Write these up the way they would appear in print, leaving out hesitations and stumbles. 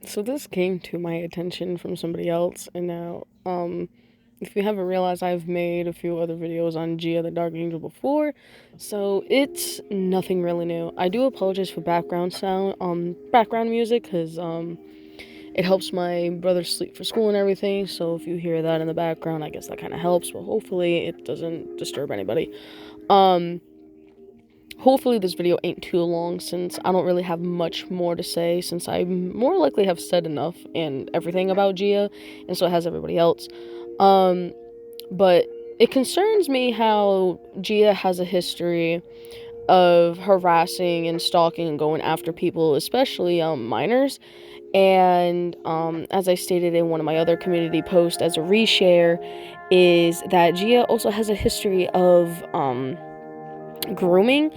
So this came to my attention from somebody else, and now, if you haven't realized, I've made a few other videos on Gia the Dark Angel before, so it's nothing really new. I do apologize for background music, because, it helps my brother sleep for school and everything, so if you hear that in the background, I guess that kind of helps, but hopefully it doesn't disturb anybody. Um, Hopefully this video ain't too long, since I don't really have much more to say, since I more likely have said enough and everything about Gia, and so has everybody else. But it concerns me how Gia has a history of harassing and stalking and going after people, especially minors. And as I stated in one of my other community posts as a reshare, is that Gia also has a history of grooming.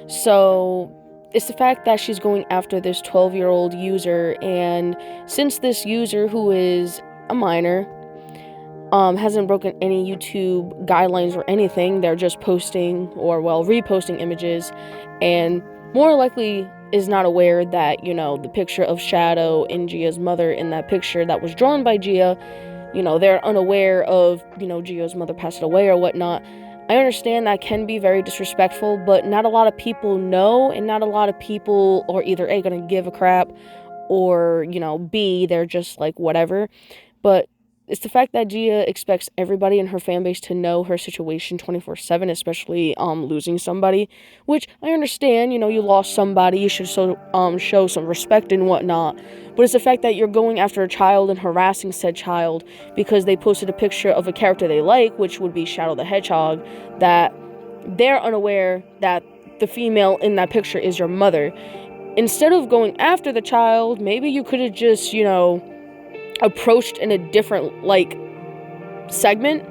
So it's the fact that she's going after this 12-year-old user, and since this user, who is a minor, hasn't broken any YouTube guidelines or anything, they're just posting or, well, reposting images, and more likely is not aware that, the picture of Shadow and Gia's mother in that picture that was drawn by Gia, they're unaware of, Gia's mother passed away or whatnot. I understand that can be very disrespectful, but not a lot of people know, and not a lot of people are either A, gonna give a crap, or, B, they're just like, whatever. But it's the fact that Gia expects everybody in her fan base to know her situation 24/7, especially losing somebody, which I understand. You lost somebody, you should show some respect and whatnot. But it's the fact that you're going after a child and harassing said child because they posted a picture of a character they like, which would be Shadow the Hedgehog, that they're unaware that the female in that picture is your mother. Instead of going after the child, maybe you could have just, approached in a different, segment.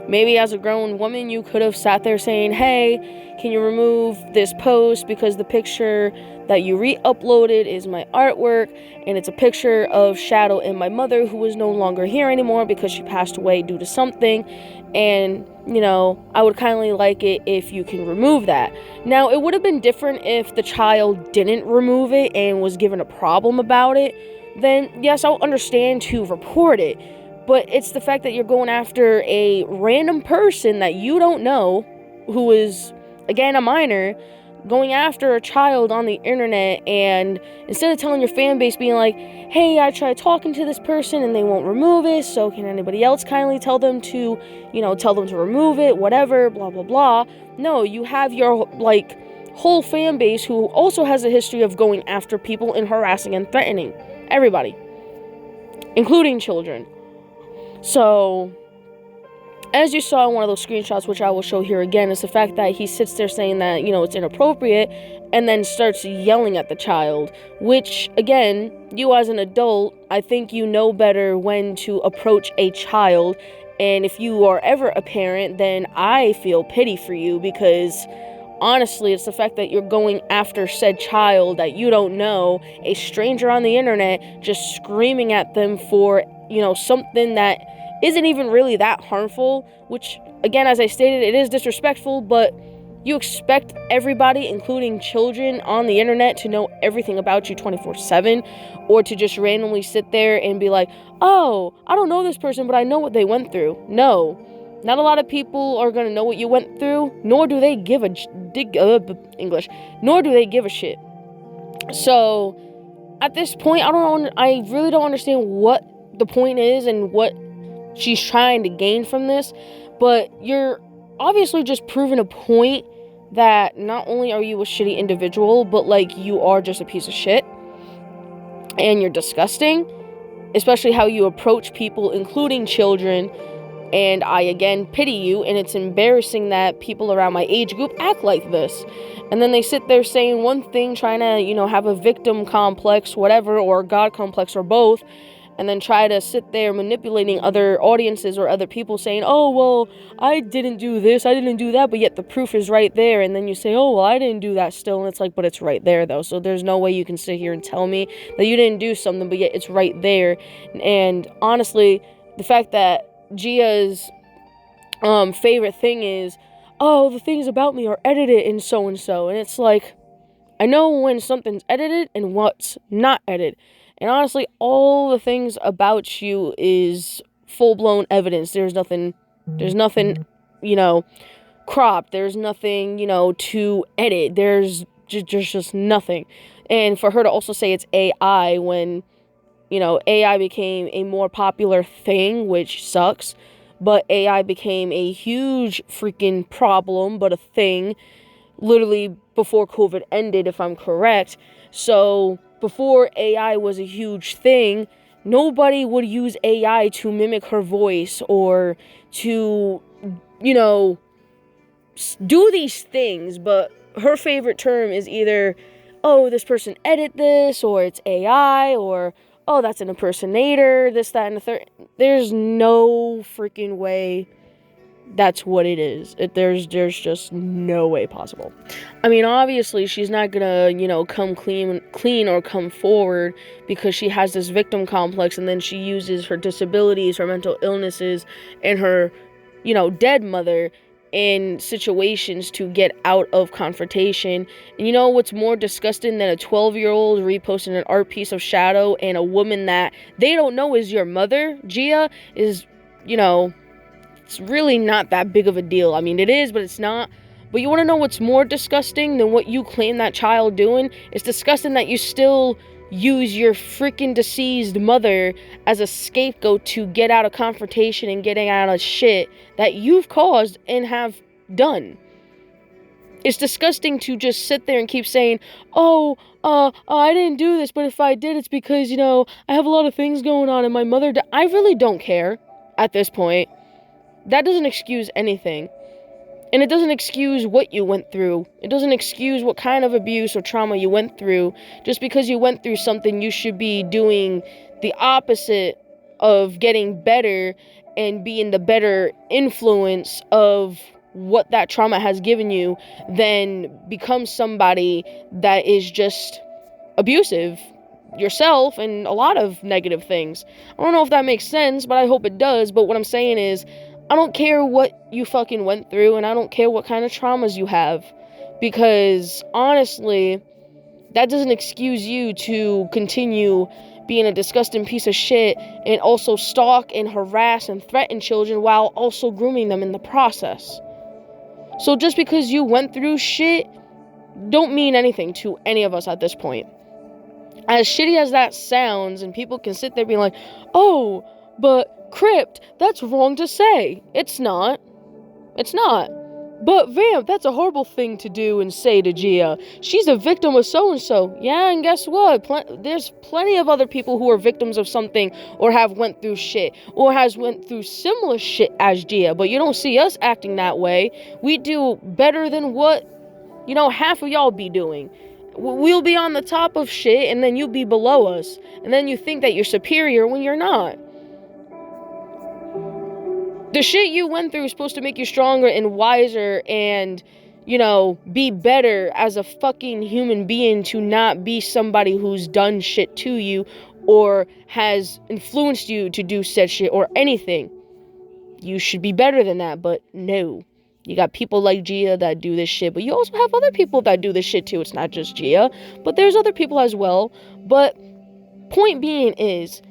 Maybe as a grown woman, you could have sat there saying, hey, can you remove this post because the picture that you re-uploaded is my artwork, and it's a picture of Shadow and my mother, who is no longer here anymore because she passed away due to something, and, I would kindly like it if you can remove that. Now, it would have been different if the child didn't remove it and was given a problem about it. Then yes, I'll understand to report it. But it's the fact that you're going after a random person that you don't know, who is, again, a minor, going after a child on the internet, and instead of telling your fan base, being like, hey, I tried talking to this person and they won't remove it, so can anybody else kindly tell them to remove it, whatever, blah, blah, blah. No, you have your, whole fan base who also has a history of going after people and harassing and threatening everybody, including children. So, as you saw in one of those screenshots, which I will show here again, is the fact that he sits there saying that, it's inappropriate, and then starts yelling at the child, which, again, you as an adult, I think you know better when to approach a child, and if you are ever a parent, then I feel pity for you, because honestly, it's the fact that you're going after said child that you don't know, a stranger on the internet, just screaming at them for, something that isn't even really that harmful, which, again, as I stated, it is disrespectful, but you expect everybody, including children on the internet, to know everything about you 24/7, or to just randomly sit there and be like, oh, I don't know this person, but I know what they went through. No. Not a lot of people are going to know what you went through, nor do they give a shit. So, at this point, I really don't understand what the point is and what she's trying to gain from this, but you're obviously just proving a point that not only are you a shitty individual, but, you are just a piece of shit, and you're disgusting, especially how you approach people, including children. And I, again, pity you, and it's embarrassing that people around my age group act like this. And then they sit there saying one thing, trying to, have a victim complex, whatever, or God complex, or both, and then try to sit there manipulating other audiences or other people, saying, oh, well, I didn't do this, I didn't do that, but yet the proof is right there. And then you say, oh, well, I didn't do that still. And it's like, but it's right there, though. So there's no way you can sit here and tell me that you didn't do something, but yet it's right there. And honestly, the fact that Gia's favorite thing is, oh, the things about me are edited and so, and it's like, I know when something's edited and what's not edited, And honestly, all the things about you is full-blown evidence. There's nothing, cropped. There's nothing, to edit. There's just nothing. And for her to also say it's AI when, AI became a more popular thing, which sucks, but AI became a huge freaking problem, but a thing, literally before COVID ended, if I'm correct. So before AI was a huge thing, nobody would use AI to mimic her voice or to, do these things. But her favorite term is either, oh, this person edit this, or it's AI, or, oh, that's an impersonator, this, that, and the third. There's no freaking way that's what it is. There's just no way possible. I mean, obviously, she's not gonna, come clean or come forward because she has this victim complex, and then she uses her disabilities, her mental illnesses, and her, dead mother in situations to get out of confrontation. And you know what's more disgusting than a 12-year-old reposting an art piece of Shadow and a woman that they don't know is your mother, Gia, is, it's really not that big of a deal. I mean, it is, but it's not. But you want to know what's more disgusting than what you claim that child doing? It's disgusting that you still use your freaking deceased mother as a scapegoat to get out of confrontation and getting out of shit that you've caused and have done. It's disgusting to just sit there and keep saying, oh, I didn't do this, but if I did, it's because, I have a lot of things going on and my mother I really don't care at this point. That doesn't excuse anything. And it doesn't excuse what you went through. It doesn't excuse what kind of abuse or trauma you went through. Just because you went through something, you should be doing the opposite of getting better and being the better influence of what that trauma has given you than become somebody that is just abusive yourself and a lot of negative things. I don't know if that makes sense, but I hope it does. But what I'm saying is, I don't care what you fucking went through, and I don't care what kind of traumas you have, because honestly, that doesn't excuse you to continue being a disgusting piece of shit and also stalk and harass and threaten children while also grooming them in the process. So just because you went through shit don't mean anything to any of us at this point. As shitty as that sounds, and people can sit there being like, oh, but Crypt, that's wrong to say. It's not. It's not. But Vamp, that's a horrible thing to do and say to Gia. She's a victim of so-and-so. Yeah, and guess what? There's plenty of other people who are victims of something or have went through shit or has went through similar shit as Gia. But you don't see us acting that way. We do better than what, half of y'all be doing. We'll be on the top of shit and then you'll be below us. And then you think that you're superior when you're not. The shit you went through is supposed to make you stronger and wiser and, be better as a fucking human being, to not be somebody who's done shit to you or has influenced you to do said shit or anything. You should be better than that, but no. You got people like Gia that do this shit, but you also have other people that do this shit too. It's not just Gia, but there's other people as well. But point being is,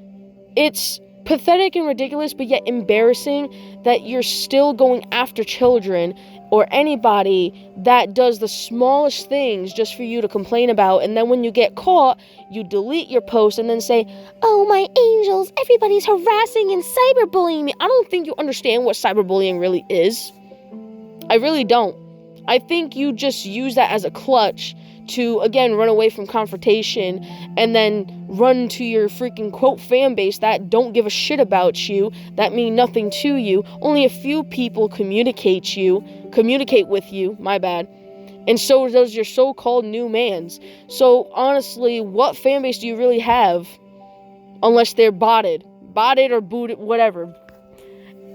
it's pathetic and ridiculous, but yet embarrassing that you're still going after children or anybody that does the smallest things just for you to complain about. And then when you get caught, you delete your post and then say, oh, my angels, everybody's harassing and cyberbullying me. I don't think you understand what cyberbullying really is. I really don't. I think you just use that as a clutch to, again, run away from confrontation and then run to your freaking quote fan base that don't give a shit about you, that mean nothing to you. Only a few people communicate with you, my bad. And so does your so-called new mans. So honestly, what fan base do you really have unless they're botted or booted, whatever?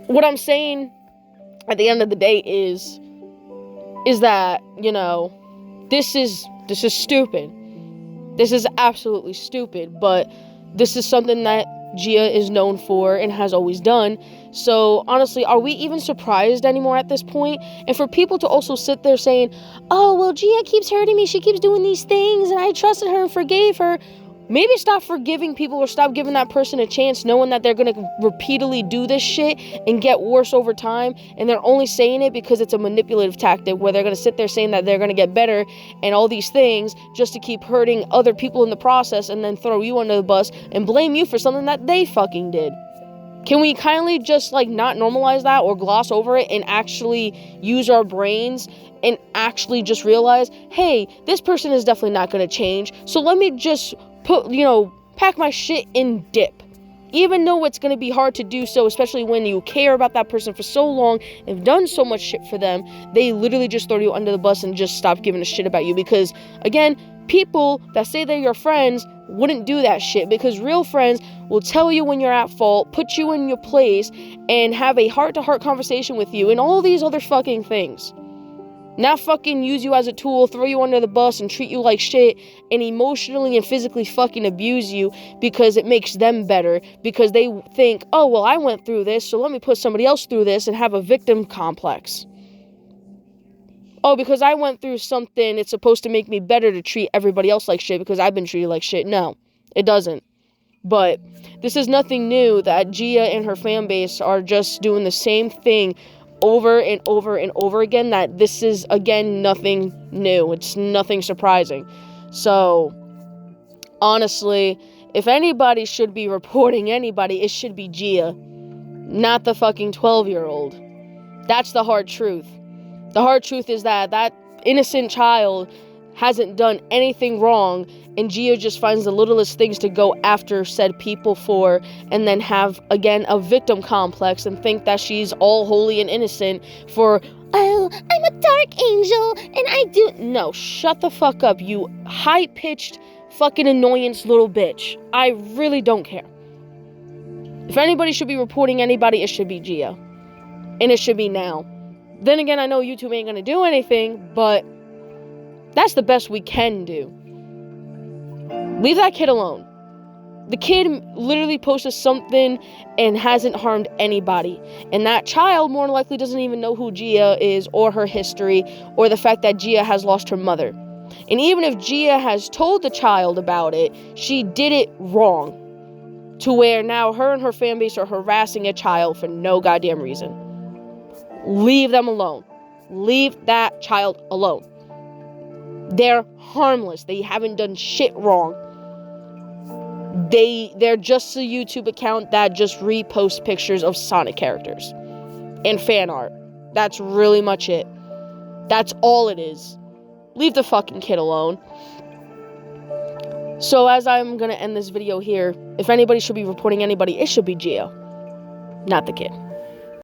What I'm saying at the end of the day is that, this is stupid. This is absolutely stupid, but this is something that Gia is known for and has always done. So honestly, are we even surprised anymore at this point? And for people to also sit there saying, oh, well, Gia keeps hurting me, she keeps doing these things, and I trusted her and forgave her. maybe stop forgiving people or stop giving that person a chance, knowing that they're going to repeatedly do this shit and get worse over time, and they're only saying it because it's a manipulative tactic where they're going to sit there saying that they're going to get better and all these things just to keep hurting other people in the process, and then throw you under the bus and blame you for something that they fucking did. Can we kindly just, like, not normalize that or gloss over it and actually use our brains and actually just realize, hey, this person is definitely not going to change, so let me just pack my shit and dip. Even though it's going to be hard to do so, especially when you care about that person for so long and have done so much shit for them, they literally just throw you under the bus and just stop giving a shit about you. Because, again, people that say they're your friends wouldn't do that shit, because real friends will tell you when you're at fault, put you in your place, and have a heart-to-heart conversation with you, and all these other fucking things. Not fucking use you as a tool, throw you under the bus, and treat you like shit, and emotionally and physically fucking abuse you because it makes them better, because they think, oh, well, I went through this, so let me put somebody else through this and have a victim complex. Oh, because I went through something, it's supposed to make me better to treat everybody else like shit because I've been treated like shit. No, it doesn't. But this is nothing new that Gia and her fan base are just doing the same thing over and over and over again, that this is, again, nothing new. It's nothing surprising. So, honestly, if anybody should be reporting anybody, it should be Gia, not the fucking 12-year-old. That's the hard truth. The hard truth is that that innocent child hasn't done anything wrong, and Gia just finds the littlest things to go after said people for, and then have, again, a victim complex and think that she's all holy and innocent for, oh, I'm a dark angel, and I do... No, shut the fuck up, you high-pitched fucking annoyance little bitch. I really don't care. If anybody should be reporting anybody, it should be Gia. And it should be now. Then again, I know YouTube ain't gonna do anything, but that's the best we can do. Leave that kid alone. The kid literally posted something and hasn't harmed anybody. And that child more likely doesn't even know who Gia is, or her history, or the fact that Gia has lost her mother. And even if Gia has told the child about it, she did it wrong. To where now her and her fan base are harassing a child for no goddamn reason. Leave them alone. Leave that child alone. They're harmless. They haven't done shit wrong. They're just a YouTube account that just reposts pictures of Sonic characters and fan art. That's really much it. That's all it is. Leave the fucking kid alone. So as I'm gonna end this video here, if anybody should be reporting anybody, it should be Gia, not the kid.